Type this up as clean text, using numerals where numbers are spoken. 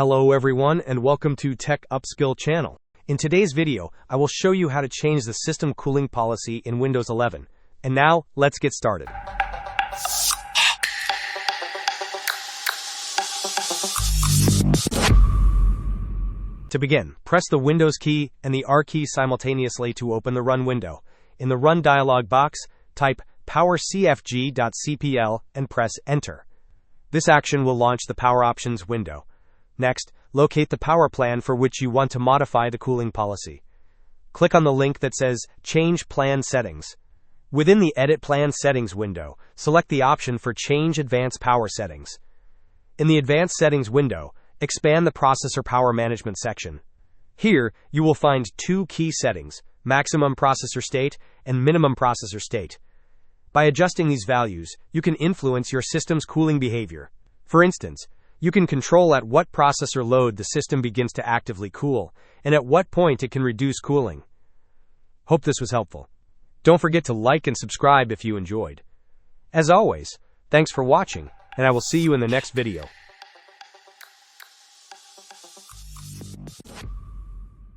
Hello everyone and welcome to Tech Upskill channel. In today's video, I will show you how to change the system cooling policy in Windows 11. And now, let's get started. To begin, press the Windows key and the R key simultaneously to open the Run window. In the Run dialog box, type powercfg.cpl and press Enter. This action will launch the Power Options window. Next, locate the power plan for which you want to modify the cooling policy. Click on the link that says Change Plan Settings. Within the Edit Plan Settings window, select the option for Change Advanced Power Settings. In the Advanced Settings window, expand the Processor Power Management section. Here, you will find two key settings, Maximum Processor State and Minimum Processor State. By adjusting these values, you can influence your system's cooling behavior. For instance, you can control at what processor load the system begins to actively cool, and at what point it can reduce cooling. Hope this was helpful. Don't forget to like and subscribe if you enjoyed. As always, thanks for watching, and I will see you in the next video.